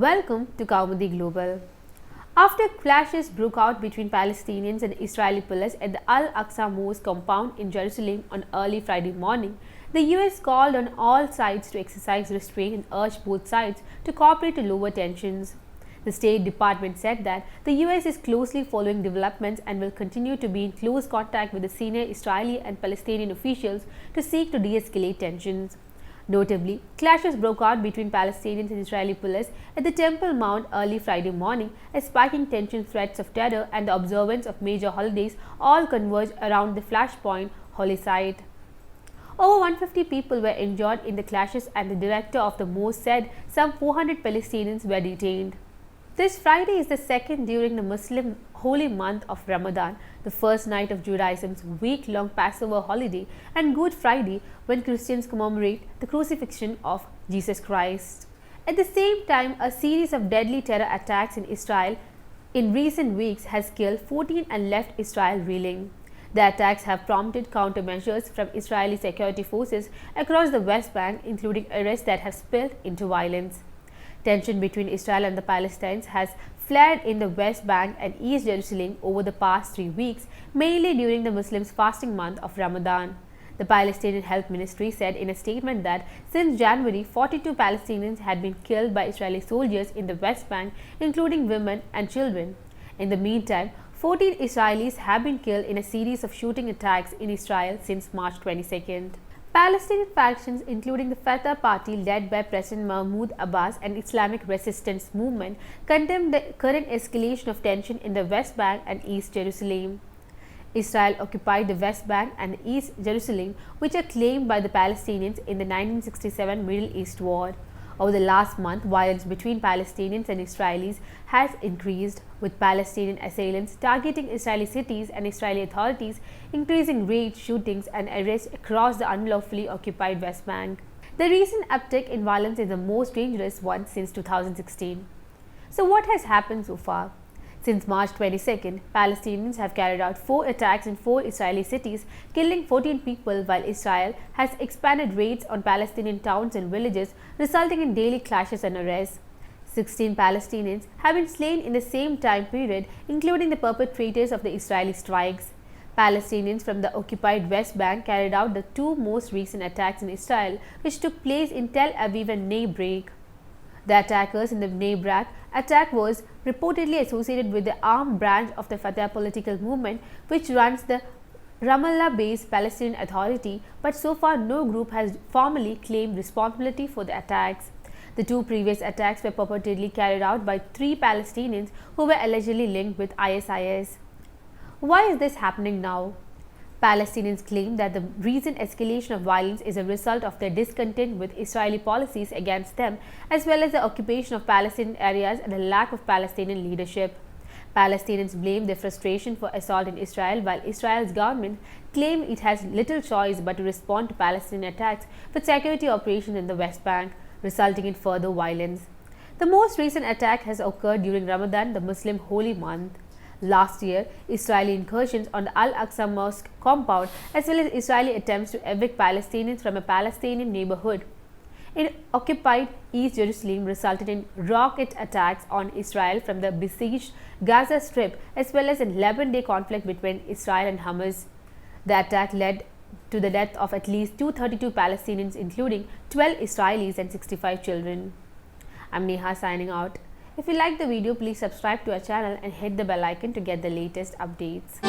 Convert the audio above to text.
Welcome to Kaumudy Global. After clashes broke out between Palestinians and Israeli police at the Al-Aqsa mosque compound in Jerusalem on early Friday morning, the US called on all sides to exercise restraint and urged both sides to cooperate to lower tensions. The State Department said that the US is closely following developments and will continue to be in close contact with the senior Israeli and Palestinian officials to seek to de-escalate tensions. Notably, clashes broke out between Palestinians and Israeli police at the Temple Mount early Friday morning as spiking tension, threats of terror and the observance of major holidays all converged around the flashpoint holy site. Over 150 people were injured in the clashes and the director of the mosque said some 400 Palestinians were detained. This Friday is the second during the Muslim holy month of Ramadan, the first night of Judaism's week-long Passover holiday, and Good Friday when Christians commemorate the crucifixion of Jesus Christ. At the same time, a series of deadly terror attacks in Israel in recent weeks has killed 14 and left Israel reeling. The attacks have prompted countermeasures from Israeli security forces across the West Bank, including arrests that have spilled into violence. Tension between Israel and the Palestinians has flared in the West Bank and East Jerusalem over the past 3 weeks, mainly during the Muslims' fasting month of Ramadan. The Palestinian Health Ministry said in a statement that since January, 42 Palestinians had been killed by Israeli soldiers in the West Bank, including women and children. In the meantime, 14 Israelis have been killed in a series of shooting attacks in Israel since March 22nd. Palestinian factions, including the Fatah party led by President Mahmoud Abbas and Islamic Resistance Movement, condemned the current escalation of tension in the West Bank and East Jerusalem. Israel occupied the West Bank and East Jerusalem, which are claimed by the Palestinians in the 1967 Middle East War. Over the last month, violence between Palestinians and Israelis has increased, with Palestinian assailants targeting Israeli cities and Israeli authorities increasing raids, shootings and arrests across the unlawfully occupied West Bank. The recent uptick in violence is the most dangerous one since 2016. So what has happened so far? Since March 22nd, Palestinians have carried out 4 attacks in 4 Israeli cities, killing 14 people, while Israel has expanded raids on Palestinian towns and villages, resulting in daily clashes and arrests. 16 Palestinians have been slain in the same time period, including the perpetrators of the Israeli strikes. Palestinians from the occupied West Bank carried out the 2 most recent attacks in Israel, which took place in Tel Aviv and Bnei Brak. The attackers in the Bnei Brak attack was reportedly associated with the armed branch of the Fatah political movement, which runs the Ramallah-based Palestinian Authority, but so far no group has formally claimed responsibility for the attacks. The 2 previous attacks were purportedly carried out by 3 Palestinians who were allegedly linked with ISIS. Why is this happening now? Palestinians claim that the recent escalation of violence is a result of their discontent with Israeli policies against them, as well as the occupation of Palestinian areas and a lack of Palestinian leadership. Palestinians blame their frustration for assault in Israel, while Israel's government claims it has little choice but to respond to Palestinian attacks with security operations in the West Bank, resulting in further violence. The most recent attack has occurred during Ramadan, the Muslim holy month. Last year, Israeli incursions on the Al-Aqsa mosque compound, as well as Israeli attempts to evict Palestinians from a Palestinian neighborhood in occupied East Jerusalem, resulted in rocket attacks on Israel from the besieged Gaza Strip, as well as a 11-day conflict between Israel and Hamas. The attack led to the death of at least 232 Palestinians, including 12 Israelis and 65 children. I'm Neha signing out. If you like the video, please subscribe to our channel and hit the bell icon to get the latest updates.